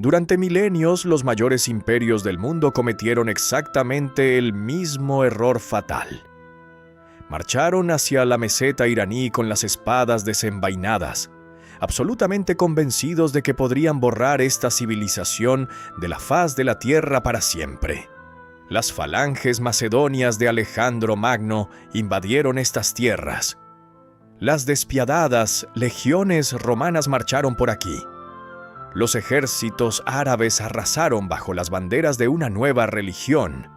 Durante milenios, los mayores imperios del mundo cometieron exactamente el mismo error fatal. Marcharon hacia la meseta iraní con las espadas desenvainadas, absolutamente convencidos de que podrían borrar esta civilización de la faz de la tierra para siempre. Las falanges macedonias de Alejandro Magno invadieron estas tierras. Las despiadadas legiones romanas marcharon por aquí. Los ejércitos árabes arrasaron bajo las banderas de una nueva religión,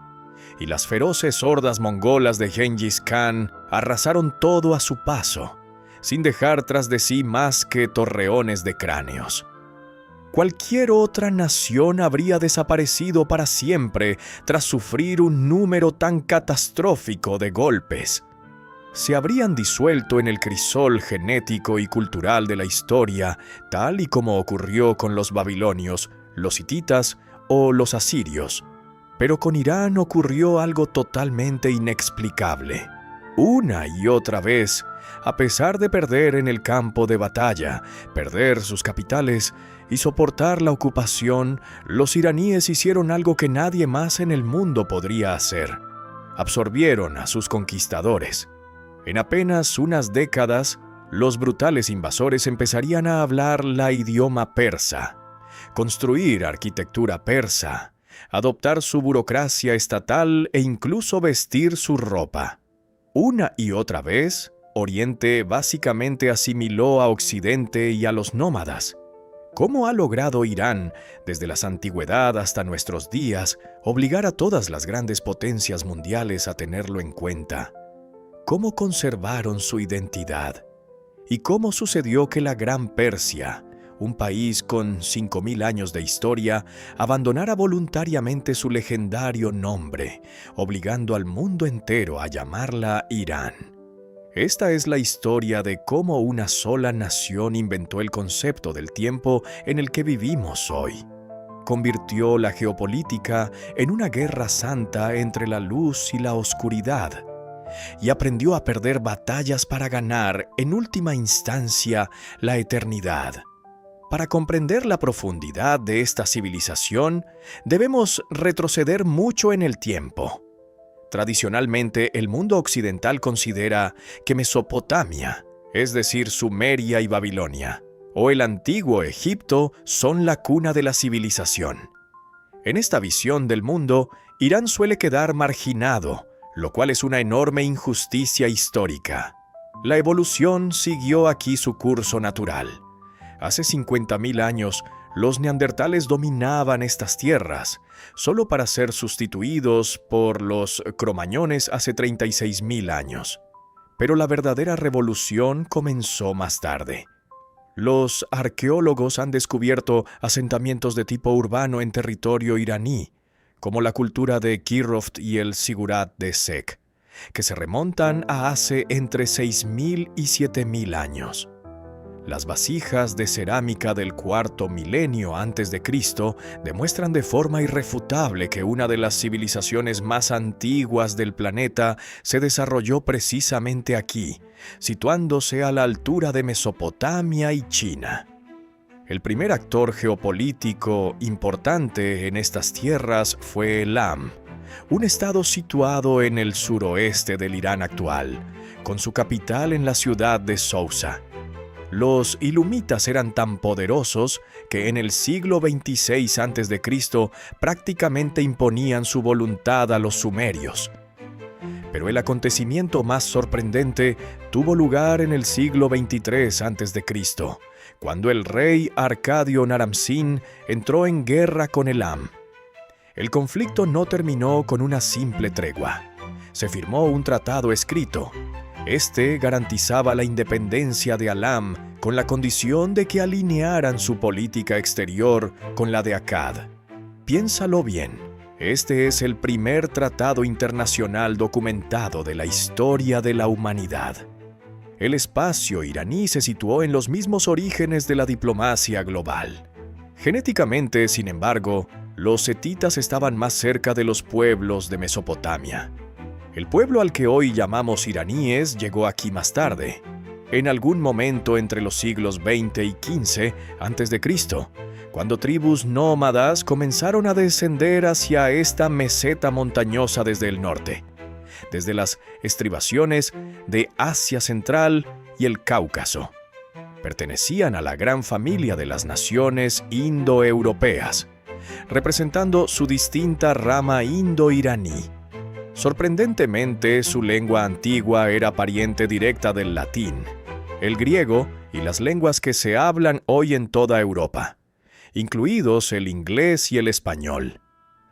y las feroces hordas mongolas de Gengis Khan arrasaron todo a su paso, sin dejar tras de sí más que torreones de cráneos. Cualquier otra nación habría desaparecido para siempre tras sufrir un número tan catastrófico de golpes. Se habrían disuelto en el crisol genético y cultural de la historia, tal y como ocurrió con los babilonios, los hititas o los asirios. Pero con Irán ocurrió algo totalmente inexplicable. Una y otra vez, a pesar de perder en el campo de batalla, perder sus capitales y soportar la ocupación, los iraníes hicieron algo que nadie más en el mundo podría hacer. Absorbieron a sus conquistadores. En apenas unas décadas, los brutales invasores empezarían a hablar la idioma persa, construir arquitectura persa, adoptar su burocracia estatal e incluso vestir su ropa. Una y otra vez, Oriente básicamente asimiló a Occidente y a los nómadas. ¿Cómo ha logrado Irán, desde la antigüedad hasta nuestros días, obligar a todas las grandes potencias mundiales a tenerlo en cuenta? ¿Cómo conservaron su identidad? ¿Y cómo sucedió que la Gran Persia, un país con 5.000 años de historia, abandonara voluntariamente su legendario nombre, obligando al mundo entero a llamarla Irán? Esta es la historia de cómo una sola nación inventó el concepto del tiempo en el que vivimos hoy. Convirtió la geopolítica en una guerra santa entre la luz y la oscuridad, y aprendió a perder batallas para ganar, en última instancia, la eternidad. Para comprender la profundidad de esta civilización, debemos retroceder mucho en el tiempo. Tradicionalmente, el mundo occidental considera que Mesopotamia, es decir, Sumeria y Babilonia, o el antiguo Egipto, son la cuna de la civilización. En esta visión del mundo, Irán suele quedar marginado, lo cual es una enorme injusticia histórica. La evolución siguió aquí su curso natural. Hace 50.000 años, los neandertales dominaban estas tierras, solo para ser sustituidos por los cromañones hace 36.000 años. Pero la verdadera revolución comenzó más tarde. Los arqueólogos han descubierto asentamientos de tipo urbano en territorio iraní, como la cultura de Kiroft y el Sigurat de Sek, que se remontan a hace entre 6.000 y 7.000 años. Las vasijas de cerámica del cuarto milenio antes de Cristo demuestran de forma irrefutable que una de las civilizaciones más antiguas del planeta se desarrolló precisamente aquí, situándose a la altura de Mesopotamia y China. El primer actor geopolítico importante en estas tierras fue Elam, un estado situado en el suroeste del Irán actual, con su capital en la ciudad de Sousa. Los ilumitas eran tan poderosos que en el siglo XXVI a.C. prácticamente imponían su voluntad a los sumerios. Pero el acontecimiento más sorprendente tuvo lugar en el siglo XXIII a.C., cuando el rey Arcadio Naram-Sin entró en guerra con Elam. El conflicto no terminó con una simple tregua. Se firmó un tratado escrito. Este garantizaba la independencia de Elam con la condición de que alinearan su política exterior con la de Akkad. Piénsalo bien, este es el primer tratado internacional documentado de la historia de la humanidad. El espacio iraní se situó en los mismos orígenes de la diplomacia global. Genéticamente, sin embargo, los hetitas estaban más cerca de los pueblos de Mesopotamia. El pueblo al que hoy llamamos iraníes llegó aquí más tarde. en algún momento entre los siglos XX y XV a.C., cuando tribus nómadas comenzaron a descender hacia esta meseta montañosa desde el norte, desde las estribaciones de Asia Central y el Cáucaso. Pertenecían a la gran familia de las naciones indoeuropeas, representando su distinta rama indo-iraní. Sorprendentemente, su lengua antigua era pariente directa del latín, el griego y las lenguas que se hablan hoy en toda Europa, incluidos el inglés y el español.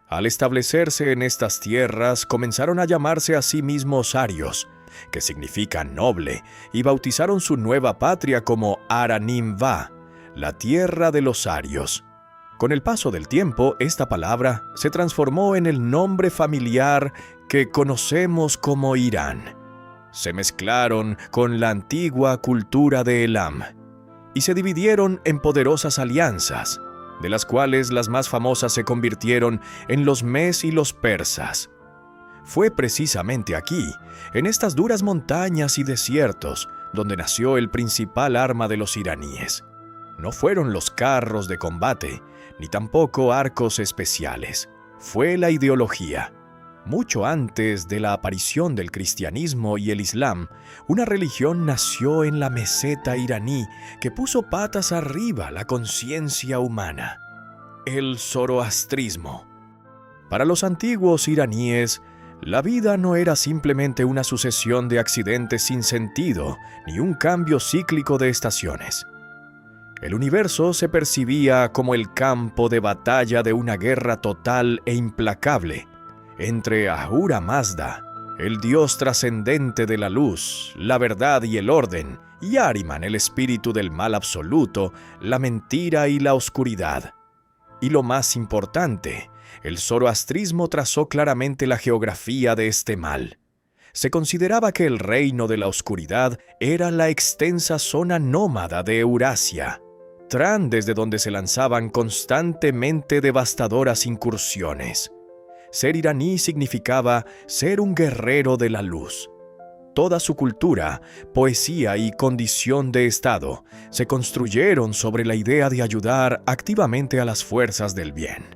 Al establecerse en estas tierras, comenzaron a llamarse a sí mismos arios, que significa noble, y bautizaron su nueva patria como Aranimva, la tierra de los arios. Con el paso del tiempo, esta palabra se transformó en el nombre familiar que conocemos como Irán. Se mezclaron con la antigua cultura de Elam y se dividieron en poderosas alianzas, de las cuales las más famosas se convirtieron en los Mes y los persas. Fue precisamente aquí, en estas duras montañas y desiertos, donde nació el principal arma de los iraníes. No fueron los carros de combate, ni tampoco arcos especiales. Fue la ideología. Mucho antes de la aparición del cristianismo y el islam, una religión nació en la meseta iraní que puso patas arriba la conciencia humana: el zoroastrismo. Para los antiguos iraníes, la vida no era simplemente una sucesión de accidentes sin sentido, ni un cambio cíclico de estaciones. El universo se percibía como el campo de batalla de una guerra total e implacable entre Ahura Mazda, el dios trascendente de la luz, la verdad y el orden, y Ahriman, el espíritu del mal absoluto, la mentira y la oscuridad. Y lo más importante, el zoroastrismo trazó claramente la geografía de este mal. Se consideraba que el reino de la oscuridad era la extensa zona nómada de Eurasia, Trán, desde donde se lanzaban constantemente devastadoras incursiones. Ser iraní significaba ser un guerrero de la luz. Toda su cultura, poesía y condición de estado se construyeron sobre la idea de ayudar activamente a las fuerzas del bien.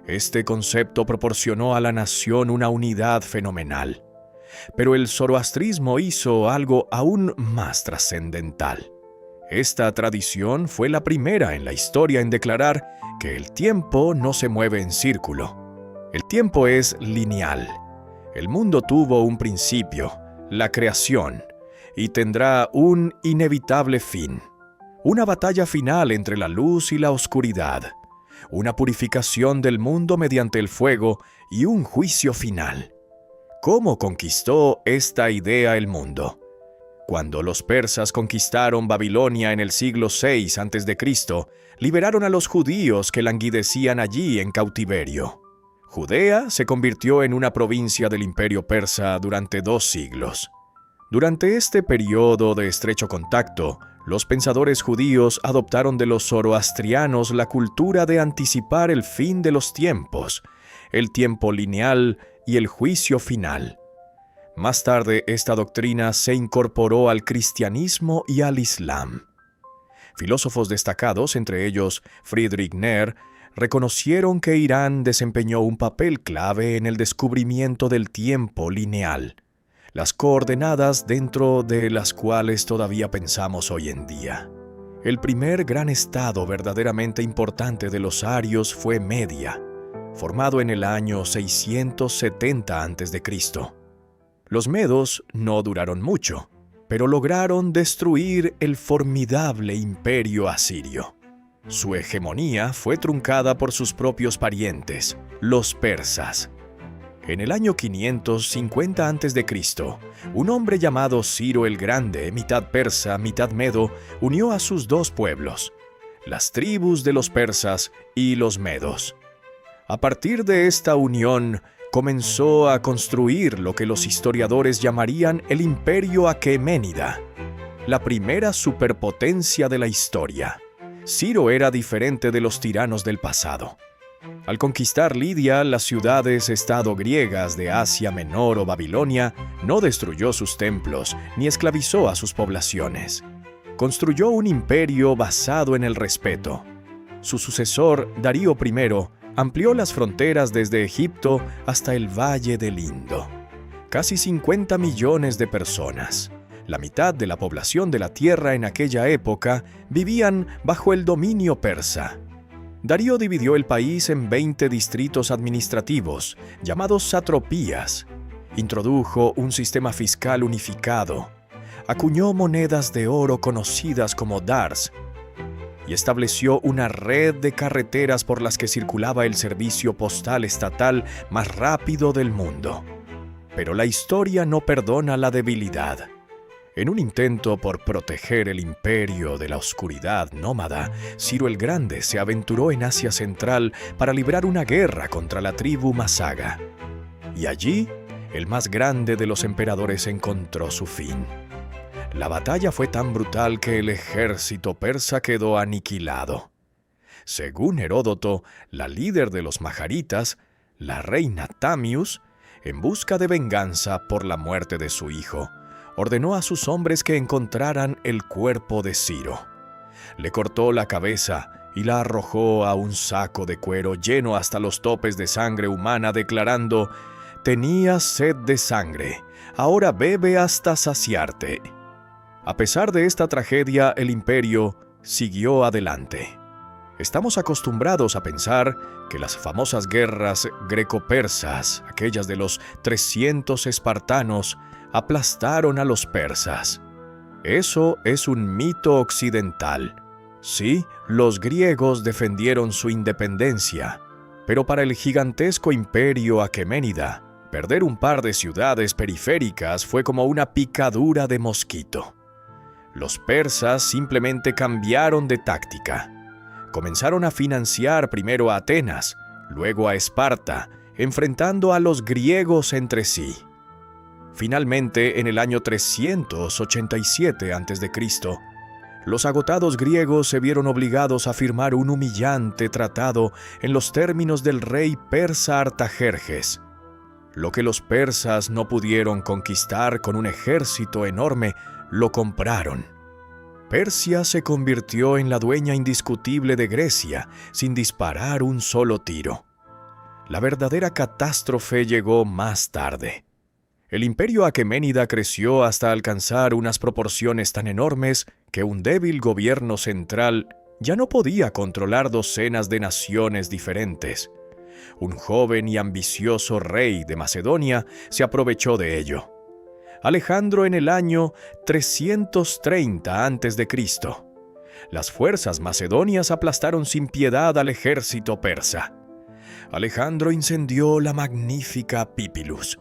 Este concepto proporcionó a la nación una unidad fenomenal. Pero el zoroastrismo hizo algo aún más trascendental. Esta tradición fue la primera en la historia en declarar que el tiempo no se mueve en círculo. El tiempo es lineal. El mundo tuvo un principio, la creación, y tendrá un inevitable fin. Una batalla final entre la luz y la oscuridad. Una purificación del mundo mediante el fuego y un juicio final. ¿Cómo conquistó esta idea el mundo? Cuando los persas conquistaron Babilonia en el siglo VI a.C., liberaron a los judíos que languidecían allí en cautiverio. Judea se convirtió en una provincia del imperio persa durante 2 siglos. Durante este periodo de estrecho contacto, los pensadores judíos adoptaron de los zoroastrianos la cultura de anticipar el fin de los tiempos, el tiempo lineal y el juicio final. Más tarde, esta doctrina se incorporó al cristianismo y al islam. Filósofos destacados, entre ellos Friedrich Neher, reconocieron que Irán desempeñó un papel clave en el descubrimiento del tiempo lineal, las coordenadas dentro de las cuales todavía pensamos hoy en día. El primer gran estado verdaderamente importante de los arios fue Media, formado en el año 670 a.C. Los medos no duraron mucho, pero lograron destruir el formidable imperio asirio. Su hegemonía fue truncada por sus propios parientes, los persas. En el año 550 a.C., un hombre llamado Ciro el Grande, mitad persa, mitad medo, unió a sus 2 pueblos, las tribus de los persas y los medos. A partir de esta unión, comenzó a construir lo que los historiadores llamarían el Imperio Aqueménida, la primera superpotencia de la historia. Ciro era diferente de los tiranos del pasado. Al conquistar Lidia, las ciudades-estado griegas de Asia Menor o Babilonia, no destruyó sus templos ni esclavizó a sus poblaciones. Construyó un imperio basado en el respeto. Su sucesor, Darío I, amplió las fronteras desde Egipto hasta el Valle del Indo. Casi 50 millones de personas, la mitad de la población de la tierra en aquella época, vivían bajo el dominio persa. Darío dividió el país en 20 distritos administrativos, llamados satropías. Introdujo un sistema fiscal unificado. Acuñó monedas de oro conocidas como dars y estableció una red de carreteras por las que circulaba el servicio postal estatal más rápido del mundo. Pero la historia no perdona la debilidad. En un intento por proteger el imperio de la oscuridad nómada, Ciro el Grande se aventuró en Asia Central para librar una guerra contra la tribu Masaga. Y allí, el más grande de los emperadores encontró su fin. La batalla fue tan brutal que el ejército persa quedó aniquilado. Según Heródoto, la líder de los majaritas, la reina Tamius, en busca de venganza por la muerte de su hijo, ordenó a sus hombres que encontraran el cuerpo de Ciro. Le cortó la cabeza y la arrojó a un saco de cuero lleno hasta los topes de sangre humana, declarando: «Tenías sed de sangre, ahora bebe hasta saciarte». A pesar de esta tragedia, el imperio siguió adelante. Estamos acostumbrados a pensar que las famosas guerras greco-persas, aquellas de los 300 espartanos, aplastaron a los persas. Eso es un mito occidental. Sí, los griegos defendieron su independencia, pero para el gigantesco imperio aqueménida, perder un par de ciudades periféricas fue como una picadura de mosquito. Los persas simplemente cambiaron de táctica. Comenzaron a financiar primero a Atenas, luego a Esparta, enfrentando a los griegos entre sí. Finalmente, en el año 387 a.C., los agotados griegos se vieron obligados a firmar un humillante tratado en los términos del rey persa Artajerjes. Lo que los persas no pudieron conquistar con un ejército enorme, lo compraron. Persia se convirtió en la dueña indiscutible de Grecia, sin disparar un solo tiro. La verdadera catástrofe llegó más tarde. El imperio aqueménida creció hasta alcanzar unas proporciones tan enormes que un débil gobierno central ya no podía controlar docenas de naciones diferentes. Un joven y ambicioso rey de Macedonia se aprovechó de ello. Alejandro en el año 330 a.C. Las fuerzas macedonias aplastaron sin piedad al ejército persa. Alejandro incendió la magnífica Pípilus.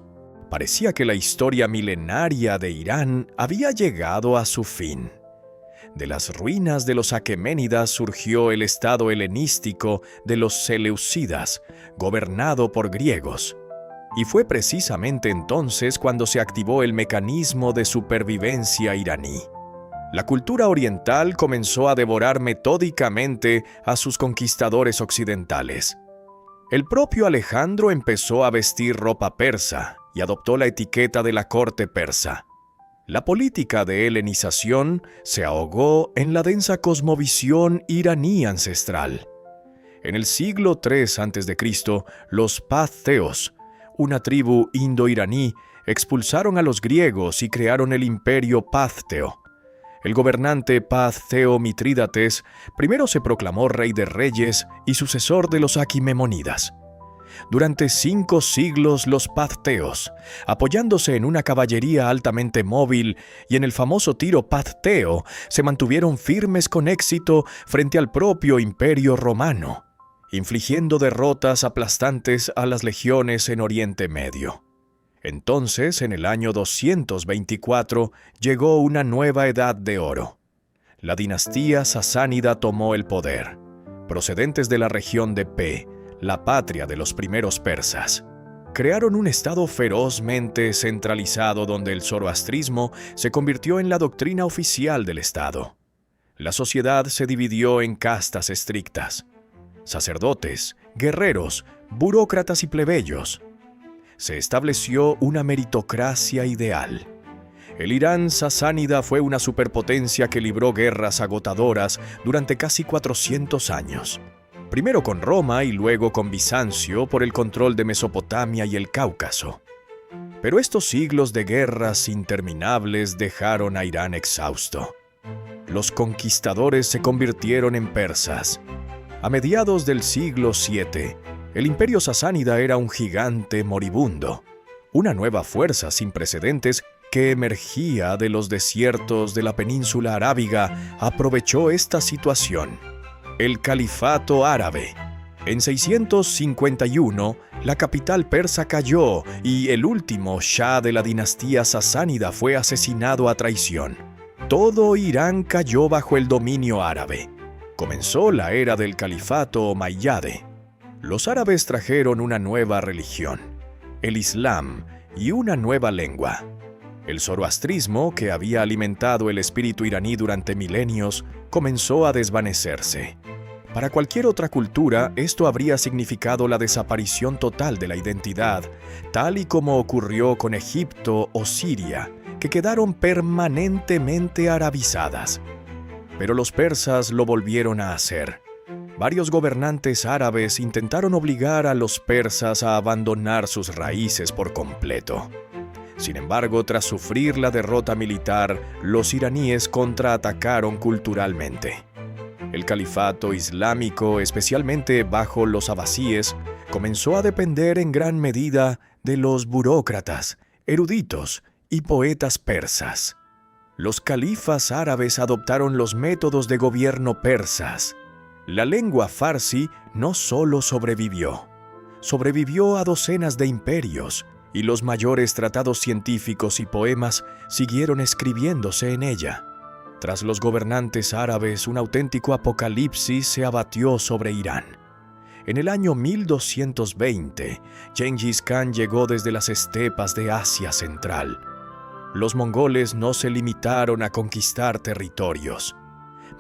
Parecía que la historia milenaria de Irán había llegado a su fin. De las ruinas de los aqueménidas surgió el estado helenístico de los seleucidas, gobernado por griegos. Y fue precisamente entonces cuando se activó el mecanismo de supervivencia iraní. La cultura oriental comenzó a devorar metódicamente a sus conquistadores occidentales. El propio Alejandro empezó a vestir ropa persa y adoptó la etiqueta de la corte persa. La política de helenización se ahogó en la densa cosmovisión iraní ancestral. En el siglo III a.C., los pazteos, una tribu indo-iraní, expulsaron a los griegos y crearon el imperio pazteo. El gobernante pazteo Mitrídates primero se proclamó rey de reyes y sucesor de los aquimemonidas. Durante 5 siglos los pazteos, apoyándose en una caballería altamente móvil y en el famoso tiro pazteo, se mantuvieron firmes con éxito frente al propio imperio romano, infligiendo derrotas aplastantes a las legiones en Oriente Medio. Entonces, en el año 224, llegó una nueva edad de oro. La dinastía sasánida tomó el poder, procedentes de la región de Pe, la patria de los primeros persas. Crearon un estado ferozmente centralizado donde el zoroastrismo se convirtió en la doctrina oficial del estado. La sociedad se dividió en castas estrictas. sacerdotes, guerreros, burócratas y plebeyos. Se estableció una meritocracia ideal. El Irán sasánida fue una superpotencia que libró guerras agotadoras durante casi 400 años. Primero con Roma y luego con Bizancio por el control de Mesopotamia y el Cáucaso. Pero estos siglos de guerras interminables dejaron a Irán exhausto. Los conquistadores se convirtieron en persas. A mediados del siglo VII, el imperio sasánida era un gigante moribundo, una nueva fuerza sin precedentes que emergía de los desiertos de la península arábiga aprovechó esta situación. El Califato Árabe. En 651, la capital persa cayó y el último Shah de la dinastía sasánida fue asesinado a traición. Todo Irán cayó bajo el dominio árabe. Comenzó la era del Califato Omeyyade. Los árabes trajeron una nueva religión, el Islam, y una nueva lengua. El zoroastrismo, que había alimentado el espíritu iraní durante milenios, comenzó a desvanecerse. Para cualquier otra cultura, esto habría significado la desaparición total de la identidad, tal y como ocurrió con Egipto o Siria, que quedaron permanentemente arabizadas. Pero los persas lo volvieron a hacer. Varios gobernantes árabes intentaron obligar a los persas a abandonar sus raíces por completo. Sin embargo, tras sufrir la derrota militar, los iraníes contraatacaron culturalmente. El califato islámico, especialmente bajo los abasíes, comenzó a depender en gran medida de los burócratas, eruditos y poetas persas. Los califas árabes adoptaron los métodos de gobierno persas. La lengua farsi no solo sobrevivió a docenas de imperios, y los mayores tratados científicos y poemas siguieron escribiéndose en ella. Tras los gobernantes árabes, un auténtico apocalipsis se abatió sobre Irán. En el año 1220, Gengis Khan llegó desde las estepas de Asia Central. Los mongoles no se limitaron a conquistar territorios.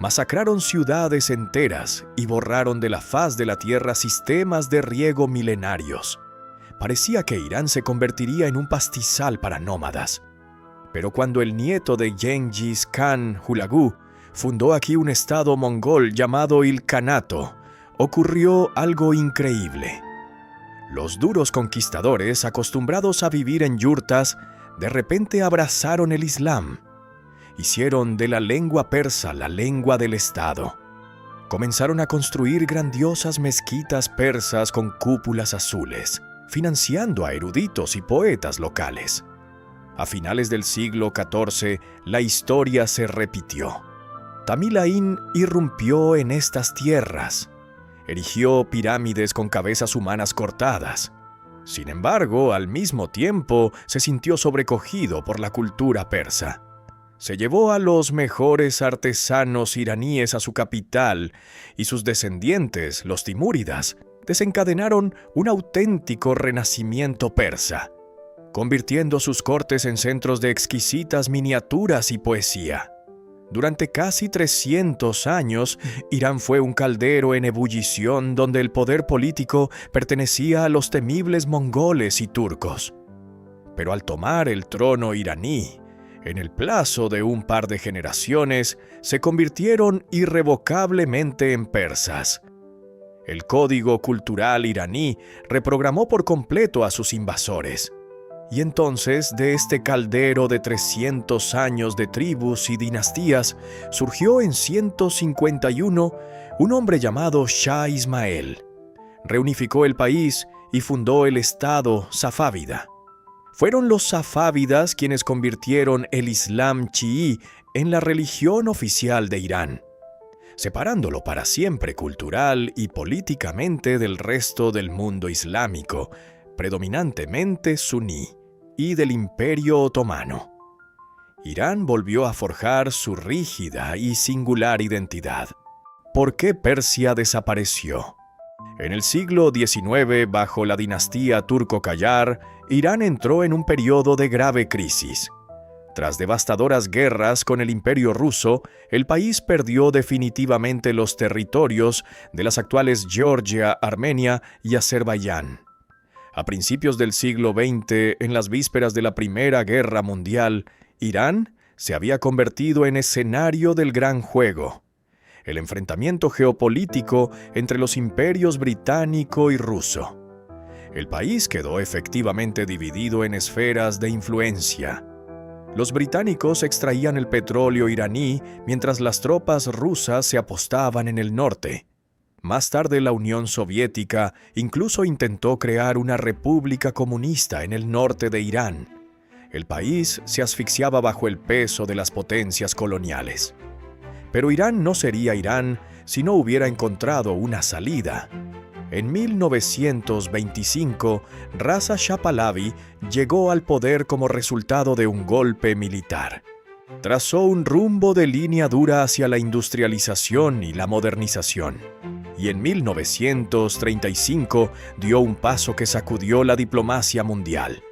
Masacraron ciudades enteras y borraron de la faz de la tierra sistemas de riego milenarios. Parecía que Irán se convertiría en un pastizal para nómadas. Pero cuando el nieto de Gengis Khan, Hulagu, fundó aquí un estado mongol llamado Ilkhanato, ocurrió algo increíble. Los duros conquistadores, acostumbrados a vivir en yurtas, de repente abrazaron el Islam. Hicieron de la lengua persa la lengua del Estado. Comenzaron a construir grandiosas mezquitas persas con cúpulas azules, financiando a eruditos y poetas locales. A finales del siglo XIV, la historia se repitió. Tamil-Ain irrumpió en estas tierras. Erigió pirámides con cabezas humanas cortadas. Sin embargo, al mismo tiempo, se sintió sobrecogido por la cultura persa. Se llevó a los mejores artesanos iraníes a su capital y sus descendientes, los timúridas, desencadenaron un auténtico renacimiento persa, convirtiendo sus cortes en centros de exquisitas miniaturas y poesía. Durante casi 300 años, Irán fue un caldero en ebullición donde el poder político pertenecía a los temibles mongoles y turcos. Pero al tomar el trono iraní, en el plazo de un par de generaciones, se convirtieron irrevocablemente en persas. El código cultural iraní reprogramó por completo a sus invasores. Y entonces, de este caldero de 300 años de tribus y dinastías, surgió en 151 un hombre llamado Shah Ismael. Reunificó el país y fundó el estado safávida. Fueron los safávidas quienes convirtieron el Islam chií en la religión oficial de Irán, separándolo para siempre cultural y políticamente del resto del mundo islámico, predominantemente suní, y del Imperio Otomano. Irán volvió a forjar su rígida y singular identidad. ¿Por qué Persia desapareció? En el siglo XIX, bajo la dinastía turco-Qayar, Irán entró en un periodo de grave crisis. Tras devastadoras guerras con el Imperio ruso, el país perdió definitivamente los territorios de las actuales Georgia, Armenia y Azerbaiyán. A principios del siglo XX, en las vísperas de la Primera Guerra Mundial, Irán se había convertido en escenario del gran juego, el enfrentamiento geopolítico entre los imperios británico y ruso. El país quedó efectivamente dividido en esferas de influencia. Los británicos extraían el petróleo iraní mientras las tropas rusas se apostaban en el norte. Más tarde la Unión Soviética incluso intentó crear una república comunista en el norte de Irán. El país se asfixiaba bajo el peso de las potencias coloniales. Pero Irán no sería Irán si no hubiera encontrado una salida. En 1925, Reza Shah Pahlavi llegó al poder como resultado de un golpe militar. Trazó un rumbo de línea dura hacia la industrialización y la modernización. Y en 1935 dio un paso que sacudió la diplomacia mundial.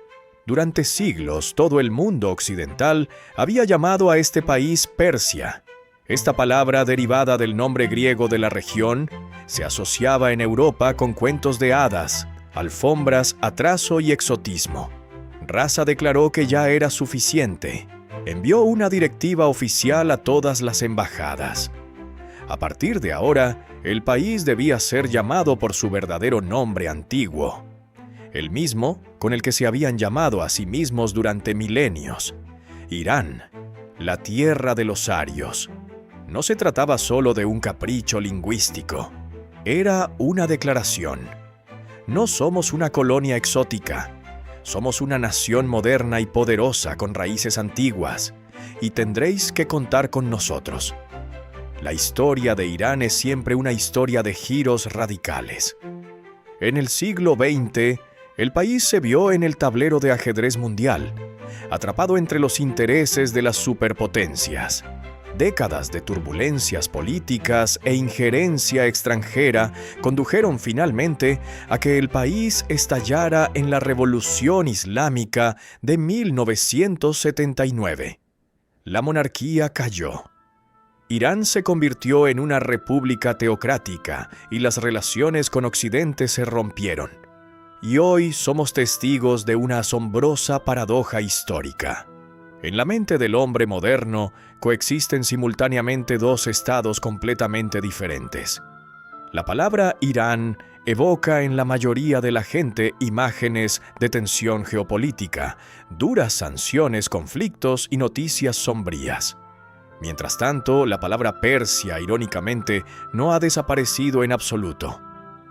Durante siglos, todo el mundo occidental había llamado a este país Persia. Esta palabra, derivada del nombre griego de la región, se asociaba en Europa con cuentos de hadas, alfombras, atraso y exotismo. Reza declaró que ya era suficiente. Envió una directiva oficial a todas las embajadas. A partir de ahora, el país debía ser llamado por su verdadero nombre antiguo, el mismo con el que se habían llamado a sí mismos durante milenios: Irán, la tierra de los arios. No se trataba solo de un capricho lingüístico, era una declaración. No somos una colonia exótica, somos una nación moderna y poderosa con raíces antiguas, y tendréis que contar con nosotros. La historia de Irán es siempre una historia de giros radicales. En el siglo XX, el país se vio en el tablero de ajedrez mundial, atrapado entre los intereses de las superpotencias. Décadas de turbulencias políticas e injerencia extranjera condujeron finalmente a que el país estallara en la Revolución Islámica de 1979. La monarquía cayó. Irán se convirtió en una república teocrática y las relaciones con Occidente se rompieron. Y hoy somos testigos de una asombrosa paradoja histórica. En la mente del hombre moderno coexisten simultáneamente dos estados completamente diferentes. La palabra Irán evoca en la mayoría de la gente imágenes de tensión geopolítica, duras sanciones, conflictos y noticias sombrías. Mientras tanto, la palabra Persia, irónicamente, no ha desaparecido en absoluto.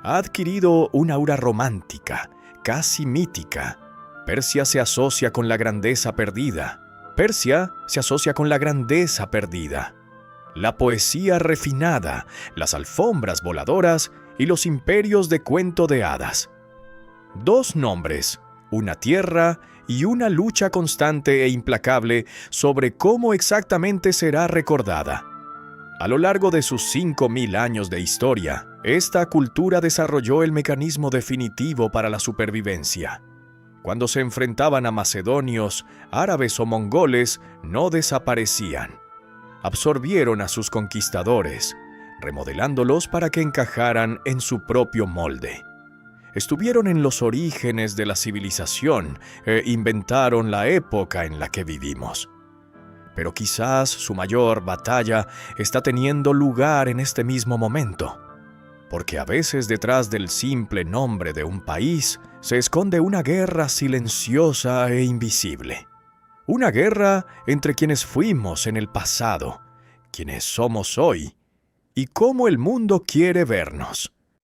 Ha adquirido una aura romántica, casi mítica. Persia se asocia con la grandeza perdida. Persia se asocia con la grandeza perdida, la poesía refinada, las alfombras voladoras y los imperios de cuento de hadas. Dos nombres, una tierra y una lucha constante e implacable sobre cómo exactamente será recordada. A lo largo de sus 5.000 años de historia, esta cultura desarrolló el mecanismo definitivo para la supervivencia. Cuando se enfrentaban a macedonios, árabes o mongoles, no desaparecían. Absorbieron a sus conquistadores, remodelándolos para que encajaran en su propio molde. Estuvieron en los orígenes de la civilización e inventaron la época en la que vivimos. Pero quizás su mayor batalla está teniendo lugar en este mismo momento. Porque a veces detrás del simple nombre de un país se esconde una guerra silenciosa e invisible. Una guerra entre quienes fuimos en el pasado, quienes somos hoy, y cómo el mundo quiere vernos.